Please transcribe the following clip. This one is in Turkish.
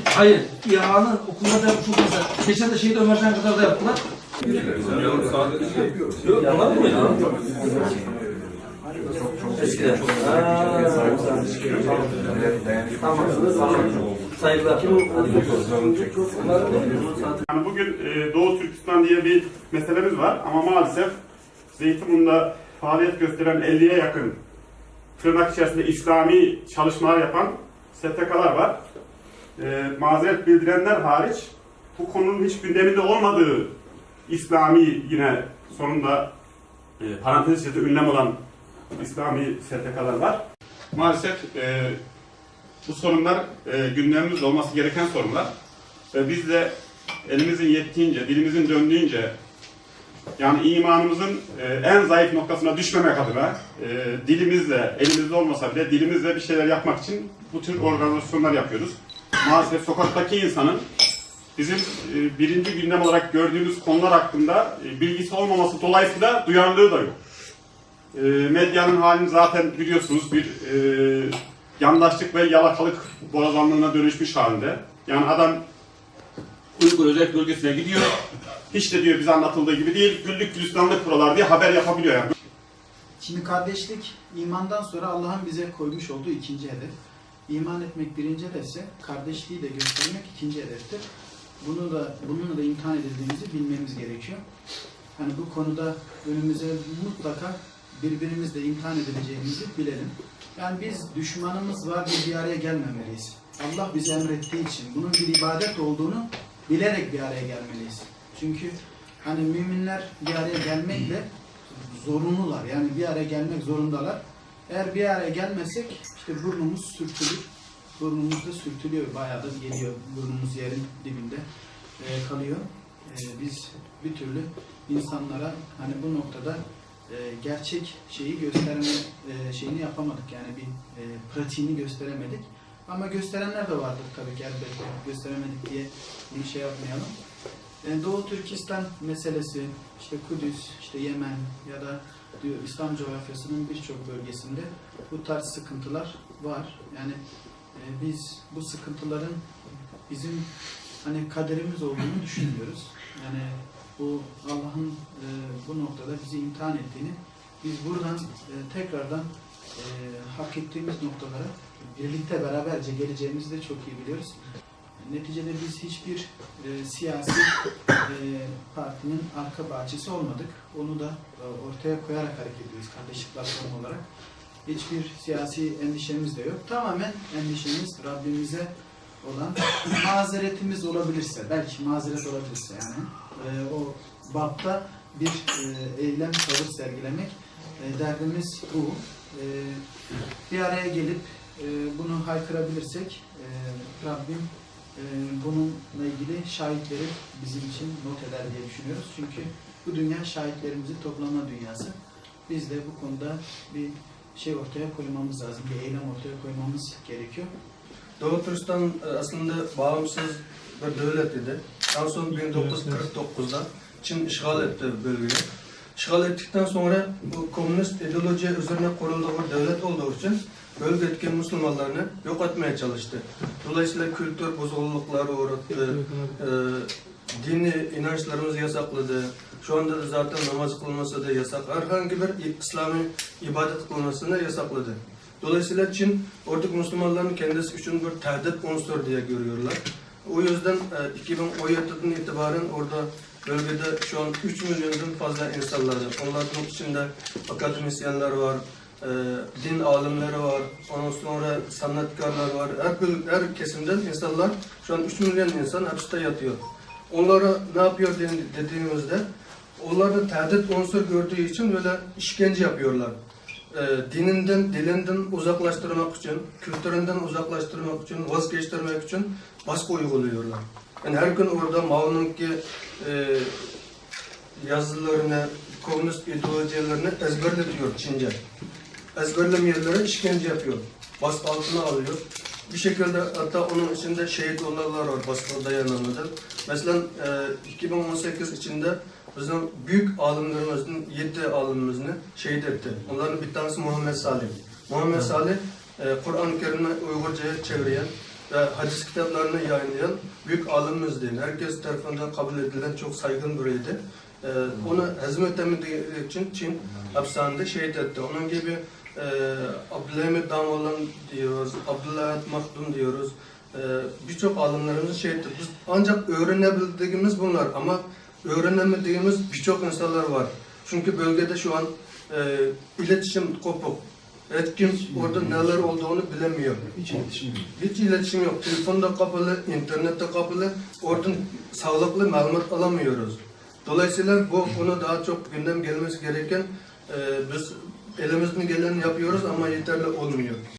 Hayır, İHA'nın okulda da yapılmasa, geçen de şehit Ömercan kadar da yaptılar. Yalan mı ya? Eskiden. Tamam. Saygılar. Yani bugün Doğu Türkistan diye bir meselemiz var ama maalesef Zeytinburnu'nda faaliyet gösteren 50'ye yakın tırnak içerisinde İslami çalışmalar yapan STK'lar var. Mazeret bildirenler hariç bu konunun hiç gündeminde olmadığı İslami yine sonunda parantez içinde ünlem olan İslami STK'lar var. Maalesef bu sorunlar gündemimizde olması gereken sorunlar. Ve biz de elimizin yettiğince, dilimizin döndüğünce yani imanımızın en zayıf noktasına düşmemek adına dilimizle, elimizde olmasa bile dilimizle bir şeyler yapmak için bu tür organizasyonlar yapıyoruz. Maalesef sokaktaki insanın bizim birinci gündem olarak gördüğümüz konular hakkında bilgisi olmaması dolayısıyla duyarlılığı da yok. Medyanın halini zaten biliyorsunuz bir yandaşlık ve yalakalık borazanlığına dönüşmüş halinde. Yani adam Uygur özel bölgesine gidiyor, hiç de diyor bize anlatıldığı gibi değil, güllük gülistanlık buralar diye haber yapabiliyor yani. Şimdi kardeşlik imandan sonra Allah'ın bize koymuş olduğu ikinci hedef. İman etmek birinci hedefse kardeşliği de göstermek ikinci hedeftir. Bununla da imtihan edildiğimizi bilmemiz gerekiyor. Hani bu konuda önümüze mutlaka birbirimizle imtihan edileceğimizi bilelim. Yani biz düşmanımız var diye bir araya gelmemeliyiz. Allah bize emrettiği için bunun bir ibadet olduğunu bilerek bir araya gelmeliyiz. Çünkü hani müminler bir araya gelmekle zorunlular. Yani bir araya gelmek zorundalar. Eğer bir araya gelmezsek işte burnumuz sürtülür. Burnumuz da sürtülüyor. Bayağı da geliyor. Burnumuz yerin dibinde kalıyor. Biz bir türlü insanlara hani bu noktada gerçek şeyi gösterme şeyini yapamadık. Yani bir pratiğini gösteremedik. Ama gösterenler de vardır tabii ki elbette. Gösteremedik diye bunu şey yapmayalım. Doğu Türkistan meselesi, işte Kudüs, işte Yemen ya da diyor İslam coğrafyasının birçok bölgesinde bu tarz sıkıntılar var. Yani biz bu sıkıntıların bizim hani kaderimiz olduğunu düşünmüyoruz. Yani bu Allah'ın bu noktada bizi imtihan ettiğini, biz buradan tekrardan hak ettiğimiz noktalara birlikte beraberce geleceğimizi de çok iyi biliyoruz. Neticede biz hiçbir siyasi partinin arka bahçesi olmadık. Onu da ortaya koyarak hareket ediyoruz kardeşlik platformu olarak. Hiçbir siyasi endişemiz de yok. Tamamen endişemiz Rabbimize olan mazeretimiz olabilirse, belki mazeret olabilirse yani o bapta bir eylem, tavır sergilemek derdimiz bu. Bir araya gelip bunu haykırabilirsek Rabbim bununla ilgili şahitleri bizim için not eder diye düşünüyoruz. Çünkü bu dünya şahitlerimizin toplama dünyası. Biz de bu konuda bir şey ortaya koymamız lazım, bir eylem ortaya koymamız gerekiyor. Doğu Türkistan aslında bağımsız bir devlet idi. En son 1949'da Çin işgal etti bölgeyi. İşgal ettikten sonra bu komünist ideoloji üzerine kurulduğu bir devlet olduğu için bölgedeki Müslümanlarını yok etmeye çalıştı. Dolayısıyla kültür bozuklukları uğrattı, dini inançlarımızı yasakladı. Şu anda da zaten namaz kılması da yasak. Herhangi bir İslami ibadet kılmasını yasakladı. Dolayısıyla Çin oradaki Müslümanların kendisi için bir tehdit unsur diye görüyorlar. O yüzden 2017'den itibaren orada bölgede şu an 3 milyondan fazla insanlar var. Onların içinde akademisyenler var, din alimleri var, ondan sonra sanatkarlar var. Her kesimden insanlar, şu an 3 milyon insan hapiste yatıyor. Onlara ne yapıyor dediğimizde, onları tehdit unsur gördüğü için böyle işkence yapıyorlar. Dininden, dilinden uzaklaştırmak için, kültüründen uzaklaştırmak için, vazgeçtirmek için baskı uyguluyorlar. Yani her gün orada Mao'nun yazılarını, komünist ideolojilerini ezberletiyor Çince. Ezberlemeyenlere işkence yapıyor. baskı altına alıyor. Bir şekilde hatta onun içinde şehit olanlar var baskıda dayanamadı. Mesela 2018 içinde bizim büyük alimlerimizin 7 alimimizni şehit etti. Onların bir tanesi Muhammed Salih. Muhammed Salih Kur'an-ı Kerim'i Uygurca'ya çeviren ve hadis kitaplarını yayınlayan büyük alimimizdi. Herkes tarafından kabul edilen çok saygın biriydi. Onu hazmetemediği için Çin hapishanede şehit etti. Onun gibi Abdülhamid Damoğlan diyoruz, Abdülhamid Mahdum diyoruz. Birçok alimlerimizi şehit etti. Biz ancak öğrenebildiğimiz bunlar ama öğrenemediğimiz birçok insanlar var. Çünkü bölgede şu an iletişim kopuk. Kim orada neler olduğunu bilemiyor. Hiç iletişim yok. Telefonda kapalı, internette kapalı. Oradan sağlıklı malumat alamıyoruz. Dolayısıyla bu konu daha çok gündem gelmesi gereken biz elimizden geleni yapıyoruz ama yeterli olmuyor.